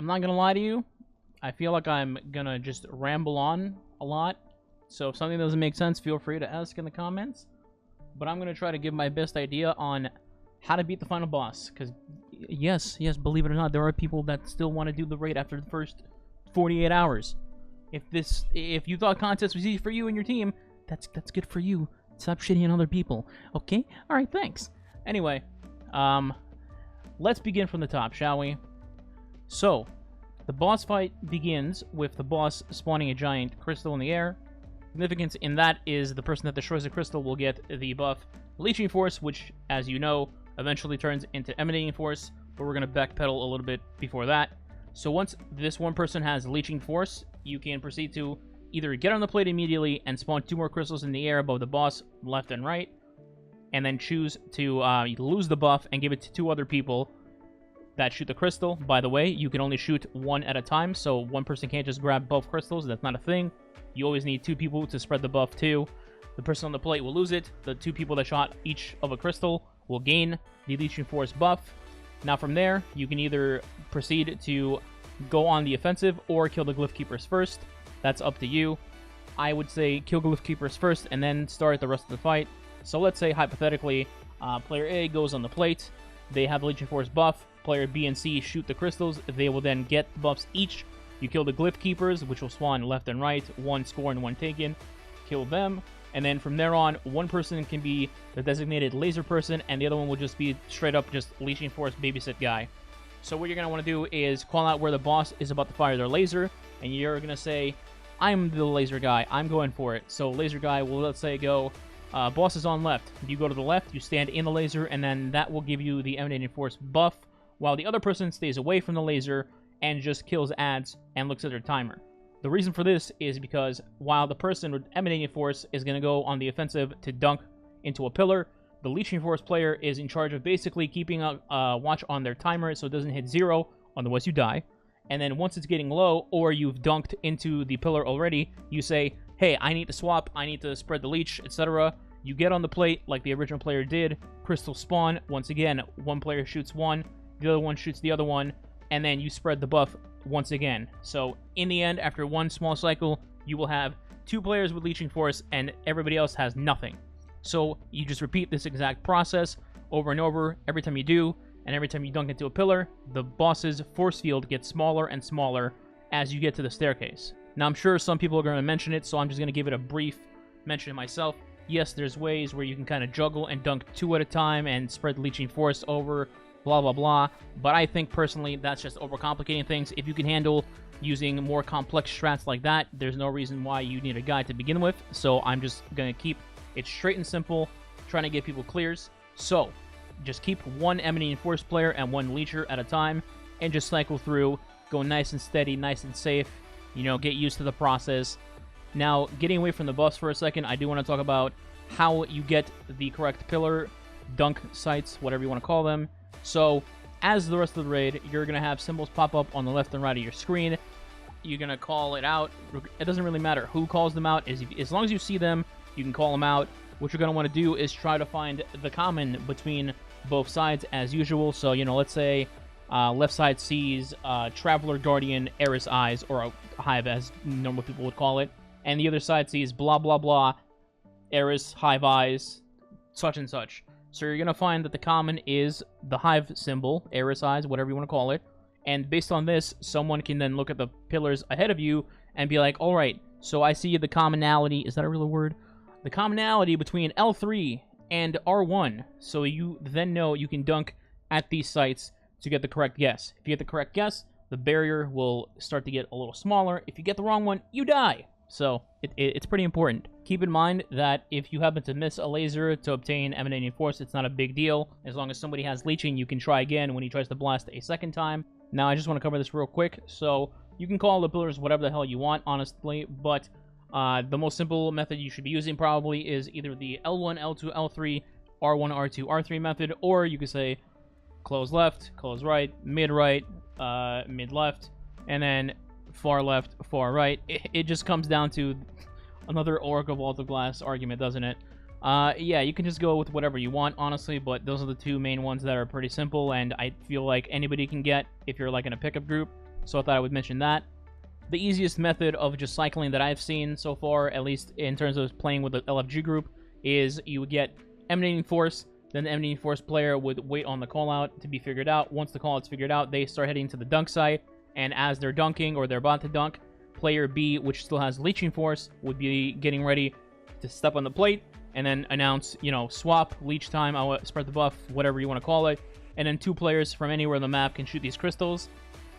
I'm not gonna lie to you. I feel like I'm gonna just ramble on a lot. So if something doesn't make sense, feel free to ask in the comments. But I'm gonna try to give my best idea on how to beat the final boss. Because yes, believe it or not, there are people that still want to do the raid after the first 48 hours. If you thought contest was easy for you and your team, that's good for you. Stop shitting on other people. Okay? Alright, thanks. Anyway, let's begin from the top, shall we? So, the boss fight begins with the boss spawning a giant crystal in the air. Significance in that is the person that destroys the crystal will get the buff Leeching Force, which, as you know, eventually turns into Emanating Force, but we're going to backpedal a little bit before that. So once this one person has Leeching Force, you can proceed to either get on the plate immediately and spawn 2 more crystals in the air above the boss, left and right, and then choose to lose the buff and give it to 2 other people that shoot the crystal. By the way, you can only shoot 1 at a time, so one person can't just grab both crystals. That's not a thing. You always need 2 people to spread the buff to. The person on the plate will lose it. The 2 people that shot each of a crystal will gain the Leeching Force buff. Now from there, you can either proceed to go on the offensive or kill the Glyph Keepers first. That's up to you. I would say kill Glyph Keepers first and then start the rest of the fight. So let's say, hypothetically, player A goes on the plate. They have the Leeching Force buff. Player B and C shoot the crystals. They will then get the buffs each. You kill the Glyph Keepers, which will spawn left and right. 1 score and 1 taken. Kill them. And then from there on, one person can be the designated laser person, and the other one will just be straight up just Leeching Force babysit guy. So what you're going to want to do is call out where the boss is about to fire their laser, and you're going to say, I'm the laser guy, I'm going for it. So laser guy will, let's say, go, boss is on left. You go to the left, you stand in the laser, and then that will give you the Emanating Force buff, while the other person stays away from the laser and just kills ads and looks at their timer. The reason for this is because while the person with Emanating Force is going to go on the offensive to dunk into a pillar, the Leeching Force player is in charge of basically keeping a watch on their timer so it doesn't hit 0, otherwise you die. And then once it's getting low, or you've dunked into the pillar already, you say, hey, I need to swap, I need to spread the leech, etc. You get on the plate like the original player did, crystals spawn, once again, one player shoots one, the other one shoots the other one, and then you spread the buff once again. So in the end, after one small cycle, you will have 2 players with Leeching Force and everybody else has nothing. So you just repeat this exact process over and over every time you do, and every time you dunk into a pillar, the boss's force field gets smaller and smaller as you get to the staircase. Now I'm sure some people are going to mention it, so I'm just going to give it a brief mention myself. Yes, there's ways where you can kind of juggle and dunk 2 at a time and spread the Leeching Force over, blah blah blah, but I think personally that's just overcomplicating things. If you can handle using more complex strats like that, there's no reason why you need a guide to begin with, so I'm just gonna keep it straight and simple, trying to give people clears. So just keep 1 Emanating Force player and 1 Leecher at a time, and just cycle through, go nice and steady, nice and safe, you know, get used to the process. Now, getting away from the buffs for a second, I do want to talk about how you get the correct pillar, dunk sites, whatever you want to call them. So, as the rest of the raid, you're going to have symbols pop up on the left and right of your screen. You're going to call it out. It doesn't really matter who calls them out. As long as you see them, you can call them out. What you're going to want to do is try to find the common between both sides as usual. So, you know, let's say left side sees Traveler, Guardian, Eris Eyes, or a Hive as normal people would call it. And the other side sees blah, blah, blah, Eris, Hive Eyes, such and such. So you're going to find that the common is the Hive symbol, Eris Eyes, whatever you want to call it. And based on this, someone can then look at the pillars ahead of you and be like, alright, so I see the commonality, is that a real word? The commonality between L3 and R1. So you then know you can dunk at these sites to get the correct guess. If you get the correct guess, the barrier will start to get a little smaller. If you get the wrong one, you die. So it's pretty important. Keep in mind that if you happen to miss a laser to obtain Emanating Force, it's not a big deal. As long as somebody has leeching, you can try again when he tries to blast a second time. Now, I just want to cover this real quick. So you can call the pillars whatever the hell you want, honestly, but the most simple method you should be using probably is either the L1, L2, L3, R1, R2, R3 method, or you could say close left, close right, mid left, and then far left, far right. It just comes down to another Oracle Vault of Glass argument, doesn't it? Yeah, you can just go with whatever you want, honestly, but those are the 2 main ones that are pretty simple, and I feel like anybody can get if you're like in a pickup group. so I thought I would mention that. The easiest method of just cycling that I've seen so far, at least in terms of playing with the LFG group, is you would get Emanating Force, then the Emanating Force player would wait on the callout to be figured out. Once the callout's figured out, they start heading to the dunk site, and as they're dunking, or they're about to dunk, player B, which still has Leeching Force, would be getting ready to step on the plate, and then announce, you know, swap, leech time, I'll spread the buff, whatever you want to call it, and then 2 players from anywhere on the map can shoot these crystals,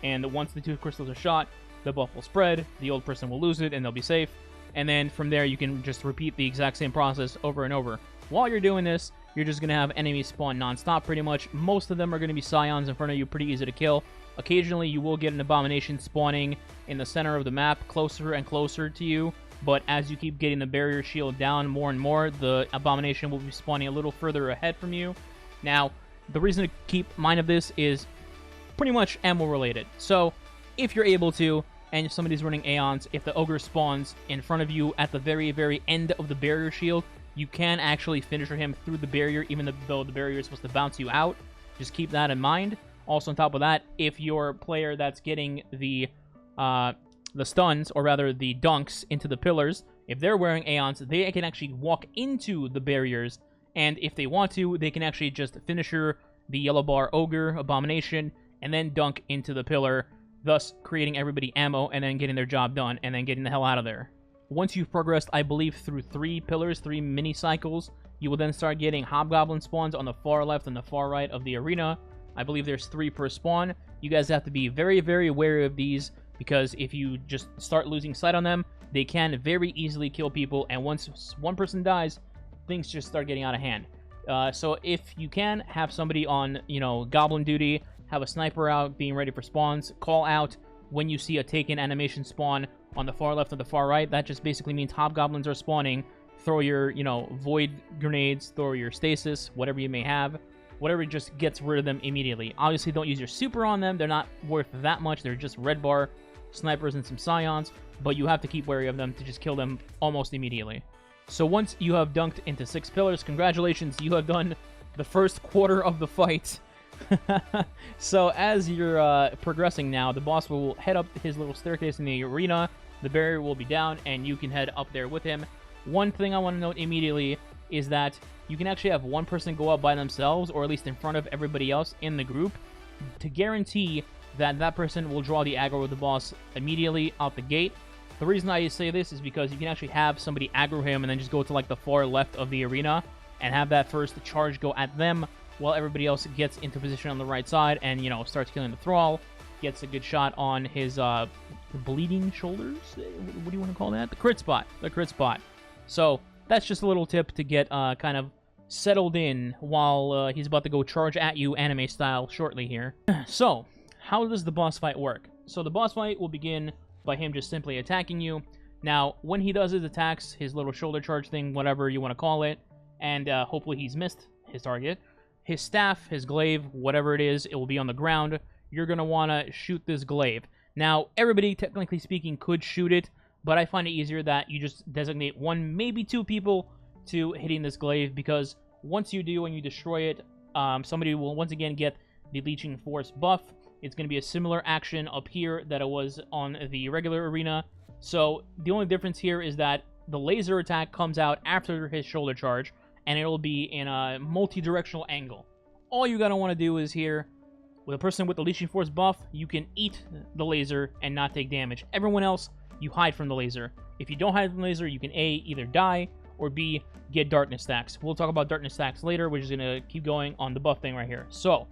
and once the 2 crystals are shot, the buff will spread, the old person will lose it, and they'll be safe. And then from there, you can just repeat the exact same process over and over. While you're doing this, you're just going to have enemies spawn non-stop pretty much. Most of them are going to be Scions in front of you, pretty easy to kill. Occasionally, you will get an Abomination spawning in the center of the map, closer and closer to you. But as you keep getting the barrier shield down more and more, the Abomination will be spawning a little further ahead from you. Now, the reason to keep mind of this is pretty much ammo related. So, if you're able to, and if somebody's running Aeons, if the Ogre spawns in front of you at the very, very end of the barrier shield, you can actually finisher him through the barrier, even though the barrier is supposed to bounce you out. Just keep that in mind. Also, on top of that, if your player that's getting the stuns, or rather the dunks into the pillars, if they're wearing Aeons, they can actually walk into the barriers, and if they want to, they can actually just finisher the yellow bar Ogre, Abomination, and then dunk into the pillar, thus creating everybody ammo and then getting their job done and then getting the hell out of there. Once you've progressed, I believe, through 3 pillars, 3 mini cycles, you will then start getting Hobgoblin spawns on the far left and the far right of the arena. I believe there's 3 per spawn. You guys have to be very, very wary of these, because if you just start losing sight on them, they can very easily kill people, and once one person dies, things just start getting out of hand. So if you can, have somebody on, you know, Goblin duty, have a sniper out, being ready for spawns, call out when you see a taken animation spawn on the far left or the far right. That just basically means Hobgoblins are spawning. Throw your, you know, Void Grenades, throw your Stasis, whatever you may have. Whatever just gets rid of them immediately. Obviously, don't use your super on them. They're not worth that much. They're just red bar snipers and some Scions, but you have to keep wary of them to just kill them almost immediately. So once you have dunked into 6 pillars, congratulations, you have done the first quarter of the fight. So as you're progressing now, the boss will head up his little staircase in the arena, the barrier will be down, and you can head up there with him. One thing I want to note immediately is that you can actually have one person go up by themselves, or at least in front of everybody else in the group, to guarantee that that person will draw the aggro with the boss immediately out the gate. The reason I say this is because you can actually have somebody aggro him and then just go to like the far left of the arena and have that first charge go at them, while everybody else gets into position on the right side and, you know, starts killing the Thrall, gets a good shot on his bleeding shoulders? What do you want to call that? The crit spot. The crit spot. So that's just a little tip to get kind of settled in while he's about to go charge at you anime style shortly here. So, how does the boss fight work? So the boss fight will begin by him just simply attacking you. Now, when he does his attacks, his little shoulder charge thing, whatever you want to call it, and hopefully he's missed his target, his staff, his glaive, whatever it is, it will be on the ground. You're going to want to shoot this glaive. Now, everybody, technically speaking, could shoot it, but I find it easier that you just designate 1, maybe 2 people to hitting this glaive, because once you do and you destroy it, somebody will once again get the Leeching Force buff. It's going to be a similar action up here that it was on the regular arena. So the only difference here is that the laser attack comes out after his shoulder charge, and it'll be in a multi-directional angle. All you gotta want to do is here, with a person with the Leeching Force buff, you can eat the laser and not take damage. Everyone else, you hide from the laser. If you don't hide from the laser, you can A, either die, or B, get darkness stacks. We'll talk about darkness stacks later, which is going to keep going on the buff thing right here. So,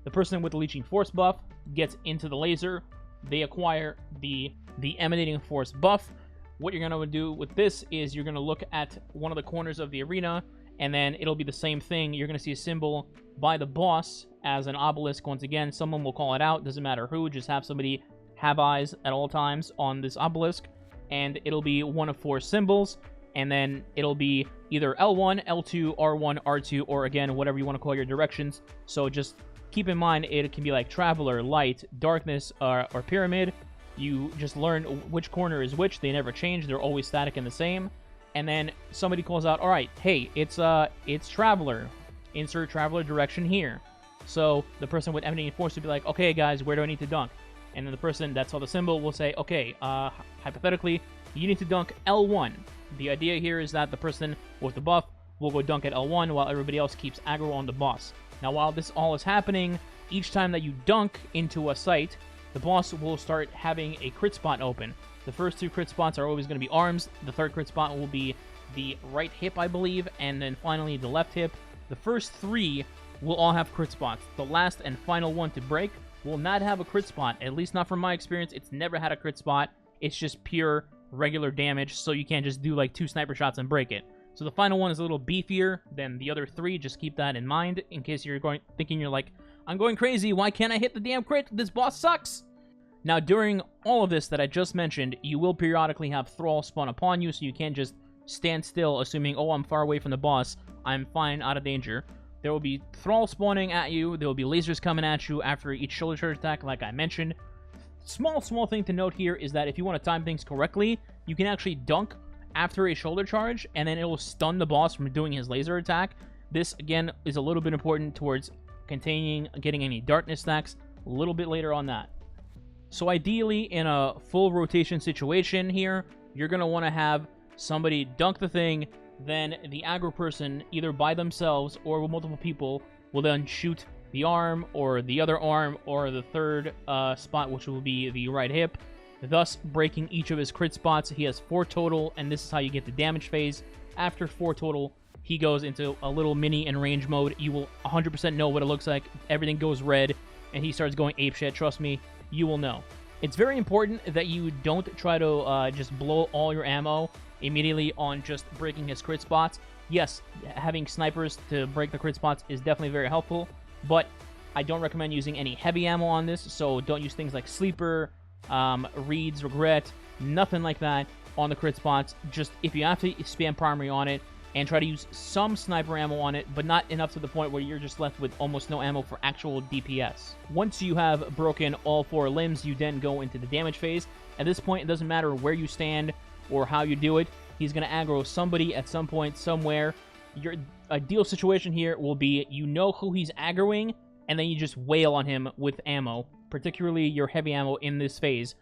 the person with the Leeching Force buff gets into the laser. They acquire the Emanating Force buff. What you're going to do with this is you're going to look at one of the corners of the arena, and then it'll be the same thing. You're going to see a symbol by the boss as an obelisk. Once again, someone will call it out. Doesn't matter who. Just have somebody have eyes at all times on this obelisk, and it'll be one of 4 symbols, and then it'll be either L1, L2, R1, R2, or again, whatever you want to call your directions. So just keep in mind, it can be like Traveler, Light, Darkness, or Pyramid. You just learn which corner is which. They never change. They're always static and the same. And then somebody calls out, all right, hey, it's Traveler. Insert Traveler direction here. So the person with Emanating Force would be like, okay, guys, where do I need to dunk? and then the person that saw the symbol will say, okay, hypothetically, you need to dunk L1. The idea here is that the person with the buff will go dunk at L1 while everybody else keeps aggro on the boss. Now, while this all is happening, each time that you dunk into a site, the boss will start having a crit spot open. The first 2 crit spots are always going to be arms. The third crit spot will be the right hip, I believe, and then finally the left hip. The first 3 will all have crit spots. The last and final one to break will not have a crit spot. At least not from my experience. It's never had a crit spot. It's just pure regular damage, so you can't just do like 2 sniper shots and break it. So the final one is a little beefier than the other 3. Just keep that in mind in case you're thinking you're like, I'm going crazy. Why can't I hit the damn crit? This boss sucks. Now, during all of this that I just mentioned, you will periodically have thralls spawn upon you, so you can't just stand still assuming, oh, I'm far away from the boss. I'm fine, out of danger. There will be thralls spawning at you. There will be lasers coming at you after each shoulder charge attack, like I mentioned. Small thing to note here is that if you want to time things correctly, you can actually dunk after a shoulder charge, and then it will stun the boss from doing his laser attack. This, again, is a little bit important towards getting any darkness stacks a little bit later on that. So ideally, in a full rotation situation here, you're going to want to have somebody dunk the thing, then the aggro person, either by themselves or with multiple people, will then shoot the arm, or the other arm, or the third spot, which will be the right hip, thus breaking each of his crit spots. He has 4 total, and this is how you get the damage phase. After 4 total, he goes into a little mini and range mode. You will 100% know what it looks like. Everything goes red, and he starts going apeshit. Trust me, you will know. It's very important that you don't try to just blow all your ammo immediately on just breaking his crit spots. Yes, having snipers to break the crit spots is definitely very helpful, but I don't recommend using any heavy ammo on this, so don't use things like Sleeper, Reed's Regret, nothing like that on the crit spots. Just if you have to spam primary on it, and try to use some sniper ammo on it, but not enough to the point where you're just left with almost no ammo for actual DPS. Once you have broken all 4 limbs, you then go into the damage phase. At this point, it doesn't matter where you stand or how you do it. He's going to aggro somebody at some point, somewhere. Your ideal situation here will be, you know who he's aggroing, and then you just wail on him with ammo, particularly your heavy ammo in this phase.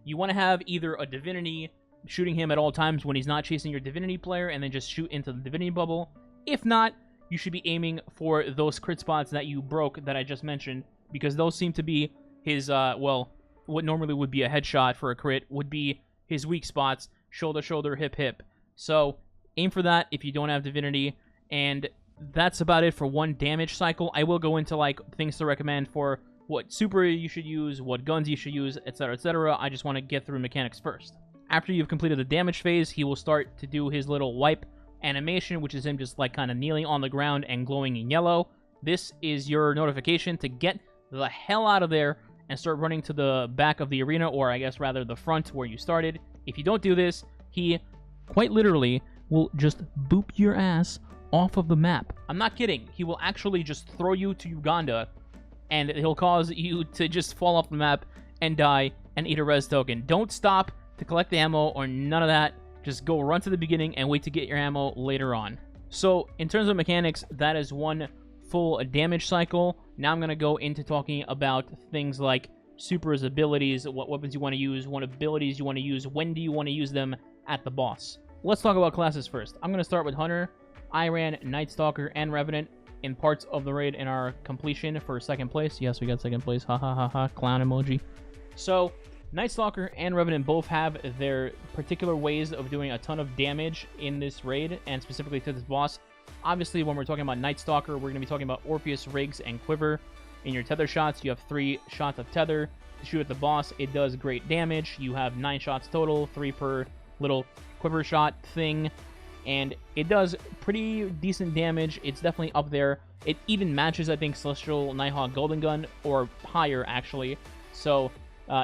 You want to have either a Divinity shooting him at all times when he's not chasing your Divinity player, and then just shoot into the Divinity bubble. If not, you should be aiming for those crit spots that you broke that I just mentioned, because those seem to be his, well, what normally would be a headshot for a crit would be his weak spots, shoulder, shoulder, hip, hip. So aim for that if you don't have Divinity, and that's about it for one damage cycle. I will go into like things to recommend for what super you should use, what guns you should use, etc., etc. I just want to get through mechanics first. After you've completed the damage phase, he will start to do his little wipe animation, which is him just like kind of kneeling on the ground and glowing in yellow. This is your notification to get the hell out of there and start running to the back of the arena, or I guess rather the front where you started. If you don't do this, he quite literally will just boop your ass off of the map. I'm not kidding. He will actually just throw you to Uganda, and he'll cause you to just fall off the map and die and eat a res token. Don't stop to collect the ammo or none of that. Just go run to the beginning and wait to get your ammo later on. So in terms of mechanics, that is one full damage cycle. Now I'm going to go into talking about things like Super's abilities, what weapons you want to use, what abilities you want to use, when do you want to use them at the boss. Let's talk about classes first. I'm going to start with Hunter. I ran Night Stalker and Revenant in parts of the raid in our completion for second place. Yes, we got second place. Ha ha ha ha. Clown emoji. So Night Stalker and Revenant both have their particular ways of doing a ton of damage in this raid, and specifically to this boss. Obviously, when we're talking about Night Stalker, we're going to be talking about Orpheus, Riggs, and Quiver. In your tether shots, you have 3 shots of tether to shoot at the boss. It does great damage. You have 9 shots total, 3 per little quiver shot thing, and it does pretty decent damage. It's definitely up there. It even matches, I think, Celestial Nighthawk Golden Gun, or higher, actually. So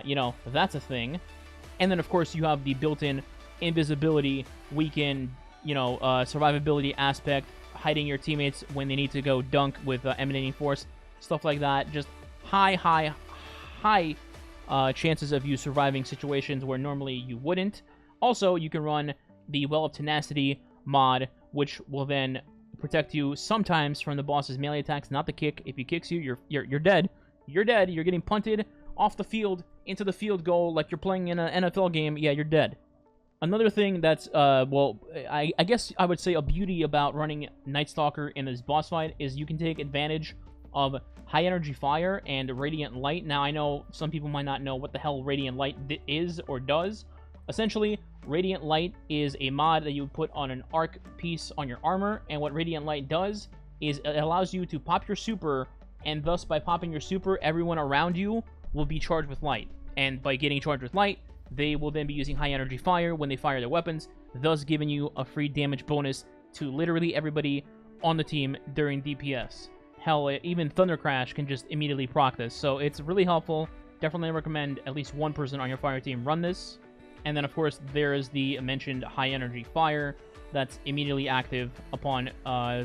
you know, that's a thing. And then, of course, you have the built-in invisibility, weaken, you know, survivability aspect, hiding your teammates when they need to go dunk with emanating force, stuff like that. Just high chances of you surviving situations where normally you wouldn't. Also, you can run the Well of Tenacity mod, which will then protect you sometimes from the boss's melee attacks, not the kick. If he kicks you, you're dead. You're dead. You're getting punted off the field into the field goal like you're playing in an NFL game, yeah, you're dead. Another thing that's, well, I guess I would say a beauty about running Night Stalker in this boss fight is you can take advantage of high energy fire and radiant light. Now, I know some people might not know what the hell radiant light is or does. Essentially, radiant light is a mod that you would put on an arc piece on your armor, and what radiant light does is it allows you to pop your super, and thus by popping your super, everyone around you will be charged with light. And by getting charged with light, they will then be using high energy fire when they fire their weapons, thus giving you a free damage bonus to literally everybody on the team during DPS. Hell, even Thunder Crash can just immediately proc this, so it's really helpful. Definitely recommend at least one person on your fire team run this. And then, of course, there is the mentioned high energy fire that's immediately active upon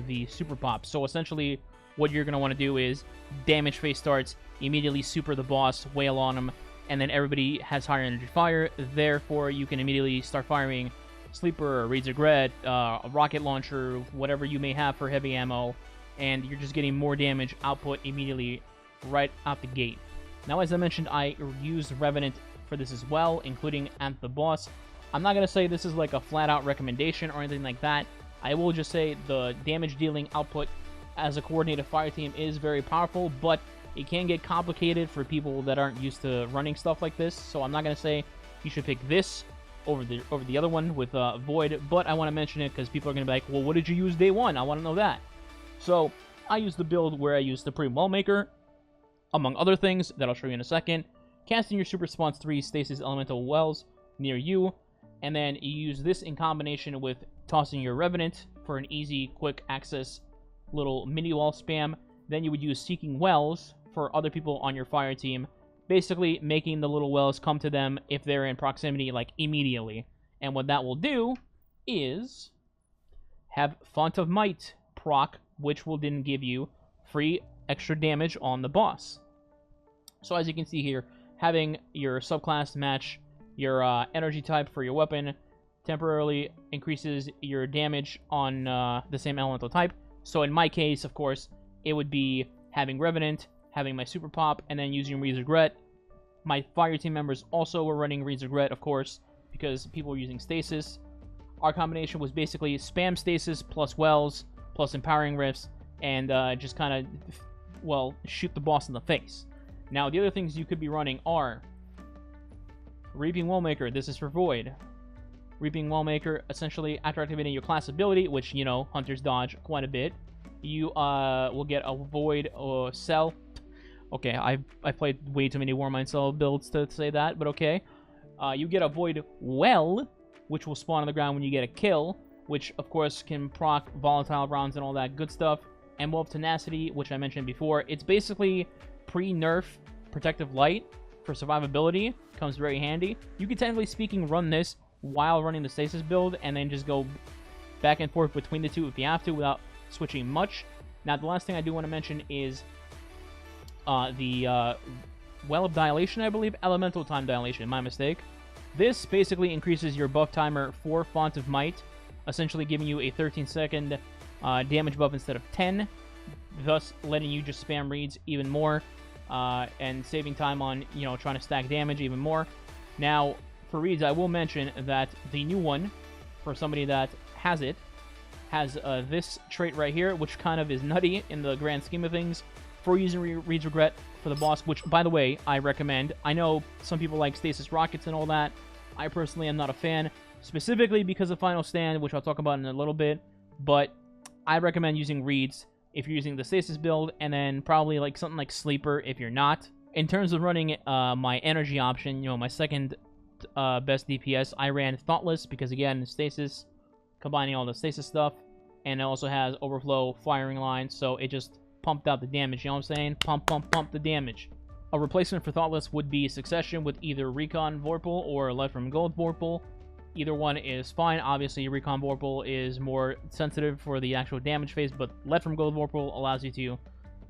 the super pop. So essentially, what you're going to want to do is damage phase starts, immediately super the boss, wail on him, and then everybody has higher energy fire. Therefore, you can immediately start firing Sleeper, Reed's Regret, a rocket launcher, whatever you may have for heavy ammo, and you're just getting more damage output immediately right out the gate. Now, as I mentioned, I used Revenant for this as well, including at the boss. I'm not going to say this is like a flat-out recommendation or anything like that. I will just say the damage-dealing output as a coordinated fire team is very powerful, but it can get complicated for people that aren't used to running stuff like this. So I'm not going to say you should pick this over the other one with Void, but I want to mention it because people are going to be like, well, what did you use day one? I want to know that. So I used the build where I used Supreme Wellmaker, among other things that I'll show you in a second. Casting your super spawns 3 stasis elemental wells near you, and then you use this in combination with tossing your Revenant for an easy, quick access little mini wall spam. Then you would use Seeking Wells for other people on your fire team, basically making the little wells come to them if they're in proximity, like, immediately. And what that will do is have Font of Might proc, which will then give you free extra damage on the boss. So as you can see here, having your subclass match your energy type for your weapon temporarily increases your damage on the same elemental type. So in my case, of course, it would be having Revenant, having my Super Pop, and then using Reed's Regret. My fire team members also were running Reed's Regret, of course, because people were using Stasis. Our combination was basically spam Stasis plus Wells plus Empowering Rifts, and just kind of, well, shoot the boss in the face. Now, the other things you could be running are Reaping Wellmaker. This is for Void. Reaping Wellmaker, essentially, after activating your class ability, which, you know, Hunters dodge quite a bit, you will get a Void Cell. Okay, I played way too many Warmind Cell builds to say that, but okay. You get a Void Well, which will spawn on the ground when you get a kill, which, of course, can proc volatile rounds and all that good stuff. Emblem of Tenacity, which I mentioned before. It's basically pre-nerf Protective Light for survivability. Comes very handy. You could, technically speaking, run this while running the Stasis build, and then just go back and forth between the two if you have to without switching much. Now, the last thing I do want to mention is the Well of Dilation, I believe. Elemental Time Dilation, my mistake. This basically increases your buff timer for Font of Might, essentially giving you a 13-second damage buff instead of 10, thus letting you just spam reads even more, and saving time on, you know, trying to stack damage even more. Now, for reads, I will mention that the new one, for somebody that has it, has this trait right here, which kind of is nutty in the grand scheme of things, for using Reed's Regret for the boss, which, by the way, I recommend. I know some people like Stasis Rockets and all that. I personally am not a fan, specifically because of Final Stand, which I'll talk about in a little bit, but I recommend using Reeds if you're using the Stasis build, and then probably like something like Sleeper if you're not. In terms of running my energy option, you know, my second best DPS, I ran Thoughtless because, again, Stasis, combining all the Stasis stuff, and it also has Overflow firing lines, so it just pumped out the damage, you know what I'm saying? Pump the damage. A replacement for Thoughtless would be Succession with either Recon Vorpal or Light from Gold Vorpal. Either one is fine. Obviously, Recon Vorpal is more sensitive for the actual damage phase, but Let from Gold Vorpal allows you to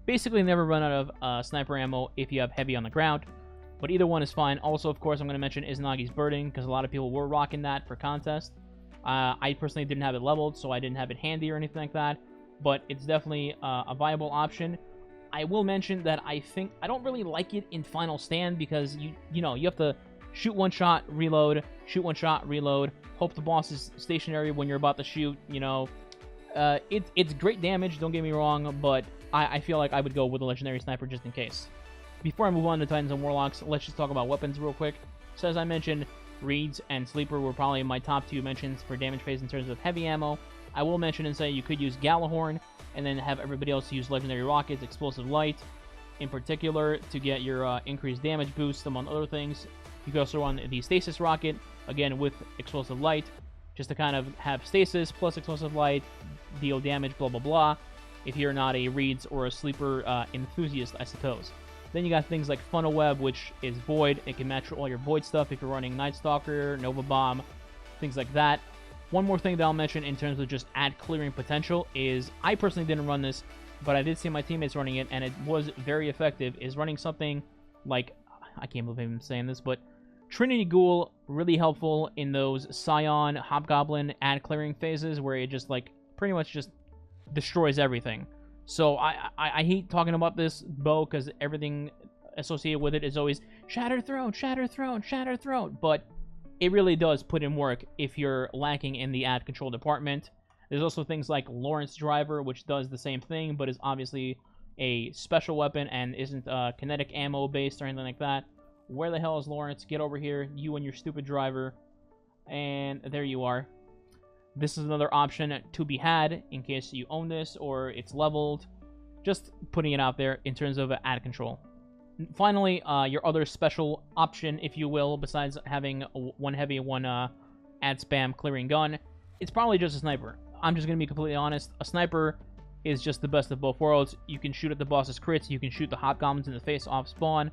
basically never run out of sniper ammo if you have heavy on the ground. But either one is fine. Also, of course, I'm going to mention Izanagi's Burden, because a lot of people were rocking that for contest. I personally didn't have it leveled, so I didn't have it handy or anything like that. But it's definitely a viable option. I will mention that I don't really like it in Final Stand because you know, you have to shoot one shot, reload, shoot one shot, reload, hope the boss is stationary when you're about to shoot, you know. It's great damage, don't get me wrong, but I feel like I would go with a Legendary Sniper just in case. Before I move on to Titans and Warlocks, let's just talk about weapons real quick. So as I mentioned, Reeds and Sleeper were probably my top 2 mentions for damage phase in terms of heavy ammo. I will mention and say you could use Galahorn, and then have everybody else use Legendary Rockets, Explosive Light, in particular, to get your increased damage boost, among other things. You could also run the Stasis Rocket, again with Explosive Light, just to kind of have Stasis plus Explosive Light, deal damage, blah blah blah, if you're not a Reeds or a Sleeper enthusiast, I suppose. Then you got things like Funnel Web, which is Void. It can match all your Void stuff if you're running Night Stalker, Nova Bomb, things like that. One more thing that I'll mention in terms of just ad clearing potential is, I personally didn't run this, but I did see my teammates running it, and it was very effective, is running something like, I can't believe I'm saying this, but Trinity Ghoul, really helpful in those Scion, Hobgoblin ad clearing phases where it just, like, pretty much just destroys everything. So I hate talking about this bow because everything associated with it is always Shatter Throne, Shatter Throne, Shatter Throne, but it really does put in work if you're lacking in the ad control department. There's also things like Lawrence Driver, which does the same thing, but is obviously a special weapon and isn't kinetic ammo based or anything like that. Where the hell is Lawrence? Get over here, you and your stupid driver. And there you are. This is another option to be had in case you own this or it's leveled. Just putting it out there in terms of ad control. Finally, your other special option, if you will, besides having one heavy and one ad spam clearing gun, it's probably just a sniper. I'm just going to be completely honest. A sniper is just the best of both worlds. You can shoot at the boss's crits. You can shoot the hobgoblins in the face off spawn.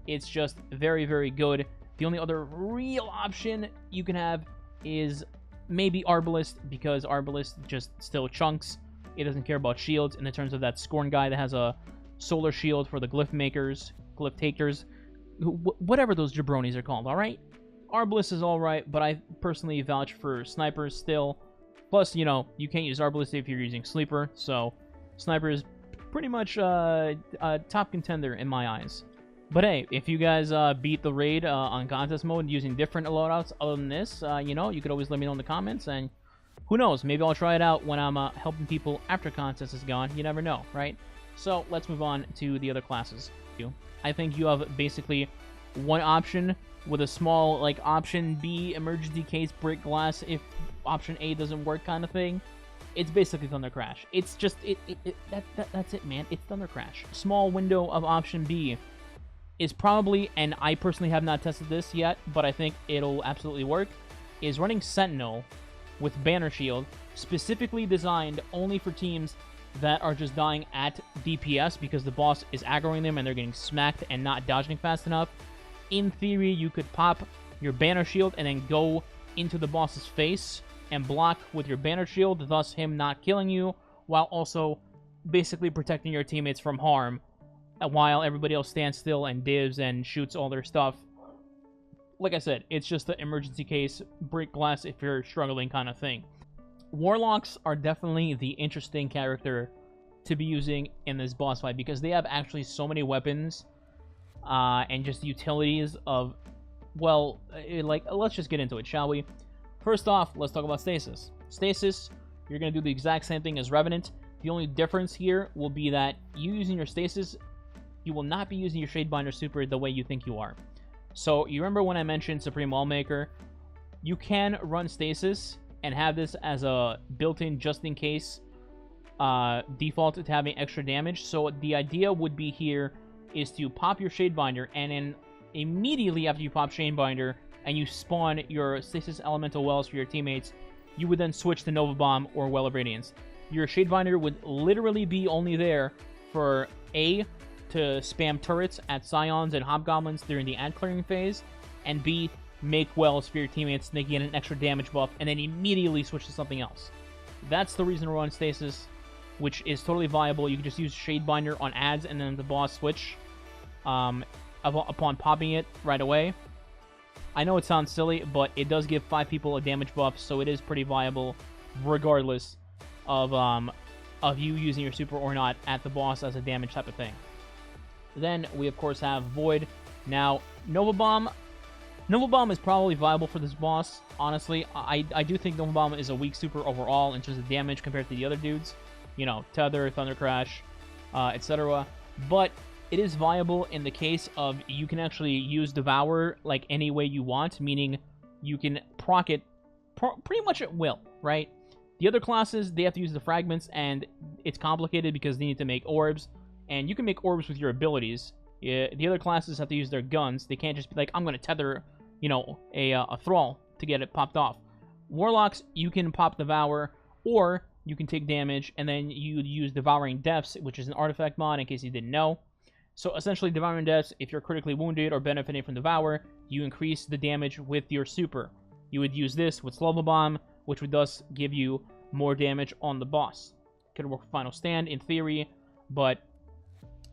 It's just very, very good. The only other real option you can have is maybe Arbalist, because Arbalist just still chunks. It doesn't care about shields in the terms of that Scorn guy that has a solar shield for the glyph makers, glyph takers, whatever those jabronis are called, alright? Arbalist is alright, but I personally vouch for snipers still. Plus, you know, you can't use Arbalist if you're using Sleeper, so Sniper is pretty much a top contender in my eyes. But hey, if you guys beat the raid on contest mode using different loadouts other than this, you know, you could always let me know in the comments, and who knows, maybe I'll try it out when I'm helping people after contest is gone. You never know, right? So let's move on to the other classes. I think you have basically one option with a small, like, option B, emergency case, break glass if option A doesn't work kind of thing. It's basically Thunder Crash. It's just, that's it, man. It's Thunder Crash. Small window of option B is probably, and I personally have not tested this yet, but I think it'll absolutely work, is running Sentinel with Banner Shield, specifically designed only for teams that are just dying at DPS because the boss is aggroing them and they're getting smacked and not dodging fast enough. In theory, you could pop your Banner Shield and then go into the boss's face and block with your Banner Shield, thus him not killing you, while also basically protecting your teammates from harm, while everybody else stands still and divs and shoots all their stuff. Like I said, it's just the emergency case, break glass if you're struggling kind of thing. Warlocks are definitely the interesting character to be using in this boss fight because they have actually so many weapons and just utilities of, well, like, let's just get into it, shall we? First off, let's talk about Stasis. Stasis, you're going to do the exact same thing as Revenant. The only difference here will be that you using your Stasis, you will not be using your Shadebinder Super the way you think you are. So, you remember when I mentioned Supreme Wallmaker? You can run Stasis and have this as a built-in just-in-case default to having extra damage. So, the idea would be here is to pop your Shadebinder, and then immediately after you pop Shadebinder and you spawn your Stasis Elemental Wells for your teammates, you would then switch to Nova Bomb or Well of Radiance. Your Shadebinder would literally be only there for A, to spam turrets at Scions and Hobgoblins during the ad clearing phase, and B, make wells for your teammates so they get an extra damage buff, and then immediately switch to something else. That's the reason to run Stasis, which is totally viable. You can just use Shadebinder on ads and then the boss switch upon popping it right away. I know it sounds silly, but it does give 5 people a damage buff, so it is pretty viable regardless of of you using your super or not at the boss as a damage type of thing. Then we, of course, have Void. Now, Nova Bomb is probably viable for this boss. Honestly, I do think Nova Bomb is a weak super overall in terms of damage compared to the other dudes. You know, Tether, Thunder Crash, etc. But it is viable in the case of you can actually use Devour like any way you want, meaning you can proc it pretty much at will, right? The other classes, they have to use the fragments, and it's complicated because they need to make orbs, and you can make orbs with your abilities. The other classes have to use their guns. They can't just be like, I'm going to tether, you know, a thrall to get it popped off. Warlocks, you can pop Devour, or you can take damage, and then you use Devouring Deaths, which is an artifact mod, in case you didn't know. So essentially, Devouring Deaths, if you're critically wounded or benefiting from Devour, you increase the damage with your super. You would use this with Slow Bomb, which would thus give you more damage on the boss. Could work for Final Stand in theory, but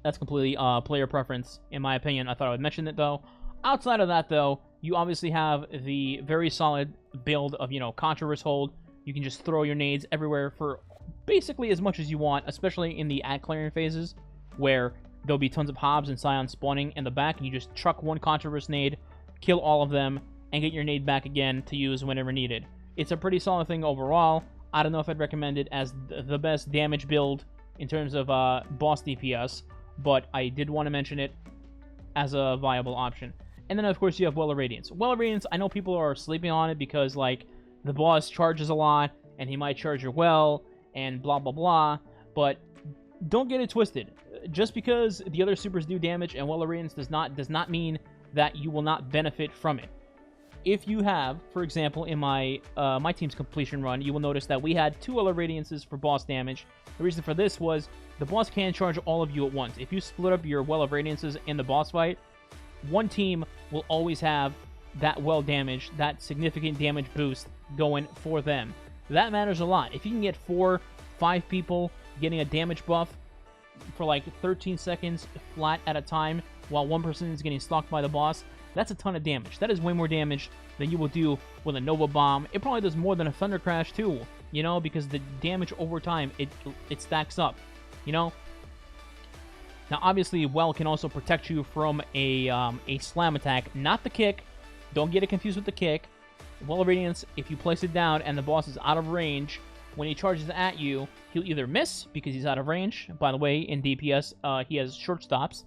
that's completely player preference, in my opinion. I thought I would mention it, though. Outside of that, though, you obviously have the very solid build of, you know, Controverse Hold. You can just throw your nades everywhere for basically as much as you want, especially in the ad-clearing phases, where there'll be tons of Hobbs and Scions spawning in the back, and you just chuck one Controverse nade, kill all of them, and get your nade back again to use whenever needed. It's a pretty solid thing overall. I don't know if I'd recommend it as the best damage build in terms of boss DPS, but I did want to mention it as a viable option. And then, of course, you have Well of Radiance. Well of Radiance, I know people are sleeping on it because, like, the boss charges a lot, and he might charge your well, and blah, blah, blah, but don't get it twisted. Just because the other supers do damage and Well of Radiance does not mean that you will not benefit from it. If you have, for example, in my my team's completion run, you will notice that we had 2 Well of Radiances for boss damage. The reason for this was the boss can't charge all of you at once. If you split up your Well of Radiances in the boss fight, one team will always have that well damage, that significant damage boost going for them. That matters a lot. If you can get 4, 5 people getting a damage buff for like 13 seconds flat at a time while one person is getting stalked by the boss, that's a ton of damage. That is way more damage than you will do with a Nova Bomb. It probably does more than a Thunder Crash too, you know, because the damage over time, it stacks up, you know? Now, obviously, Well can also protect you from a slam attack, not the kick. Don't get it confused with the kick. Well of Radiance, if you place it down and the boss is out of range, when he charges at you, he'll either miss because he's out of range. By the way, in DPS, he has short stops.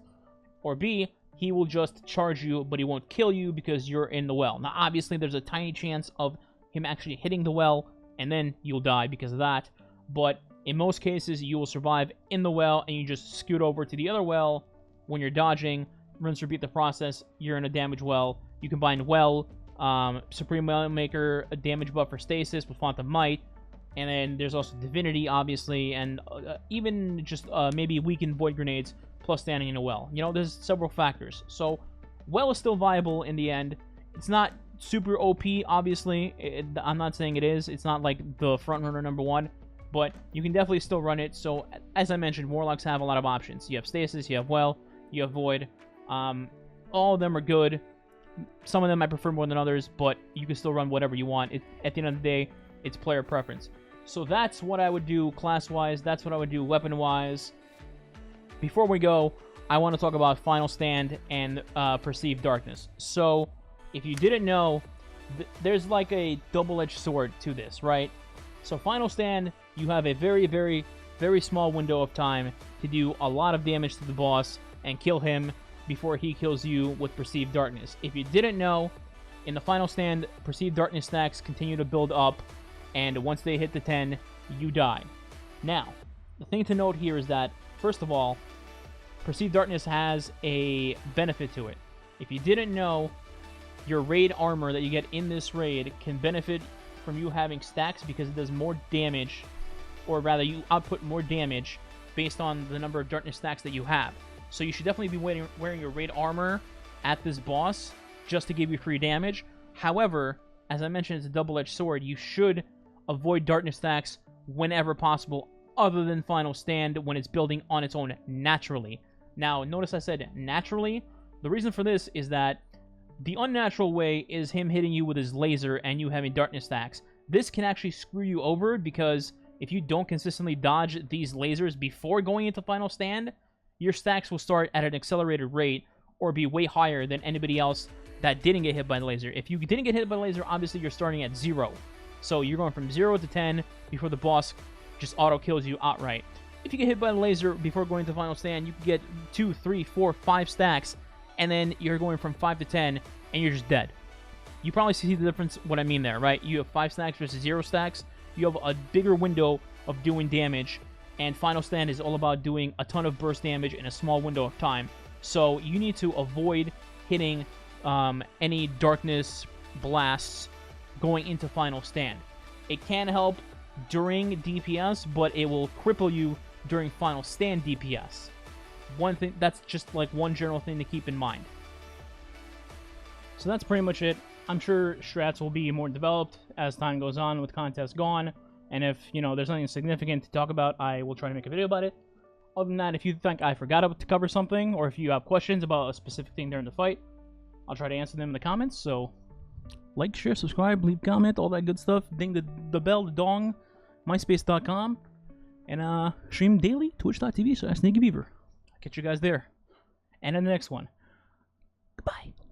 Or B, he will just charge you, but he won't kill you because you're in the well. Now, obviously, there's a tiny chance of him actually hitting the well, and then you'll die because of that. But in most cases, you will survive in the well, and you just scoot over to the other well when you're dodging. Rinse, repeat the process. You're in a damage well. You combine Well, Supreme Well Maker, a damage buff for Stasis with Font of Might, and then there's also Divinity, obviously, and even just maybe weakened Void Grenades plus standing in a well. You know, there's several factors. So, Well is still viable in the end. It's not super OP, obviously. I'm not saying it is. It's not like the frontrunner #1, but you can definitely still run it. So, as I mentioned, Warlocks have a lot of options. You have Stasis, you have Well, you have Void. All of them are good. Some of them I prefer more than others, but you can still run whatever you want. At the end of the day, it's player preference. So that's what I would do class-wise. That's what I would do weapon-wise. Before we go, I want to talk about Final Stand and Perceived Darkness. So, if you didn't know, there's like a double-edged sword to this, right? So Final Stand, you have a very, very, very small window of time to do a lot of damage to the boss and kill him before he kills you with Perceived Darkness. If you didn't know, in the Final Stand, Perceived Darkness stacks continue to build up, and once they hit the 10, you die. Now, the thing to note here is that, first of all, Perceived Darkness has a benefit to it. If you didn't know, your raid armor that you get in this raid can benefit from you having stacks because it does more damage, or rather, you output more damage based on the number of darkness stacks that you have. So you should definitely be wearing your raid armor at this boss just to give you free damage. However, as I mentioned, it's a double-edged sword. You should avoid darkness stacks whenever possible, other than Final Stand when it's building on its own naturally. Now, notice I said naturally. The reason for this is that the unnatural way is him hitting you with his laser and you having darkness stacks. This can actually screw you over because if you don't consistently dodge these lasers before going into final stand, your stacks will start at an accelerated rate or be way higher than anybody else that didn't get hit by the laser. If you didn't get hit by the laser, obviously you're starting at 0. So you're going from 0 to 10 before the boss just auto-kills you outright. If you get hit by the laser before going to final stand, you can get 2, 3, 4, 5 stacks, and then you're going from 5 to 10, and you're just dead. You probably see the difference, what I mean there, right? You have 5 stacks versus 0 stacks. You have a bigger window of doing damage, and final stand is all about doing a ton of burst damage in a small window of time. So you need to avoid hitting any darkness blasts going into final stand. It can help during DPS, but it will cripple you during final stand DPS. One thing, that's just like one general thing to keep in mind. So that's pretty much it. I'm sure strats will be more developed as time goes on with contests gone, and if, you know, there's something significant to talk about, I will try to make a video about it. Other than that, if you think I forgot to cover something, or if you have questions about a specific thing during the fight, I'll try to answer them in the comments. So like, share, subscribe, leave a comment, all that good stuff. Ding the bell, the dong, myspace.com, and stream daily, twitch.tv/SneakyBeaver. I'll catch you guys there. And in the next one. Goodbye.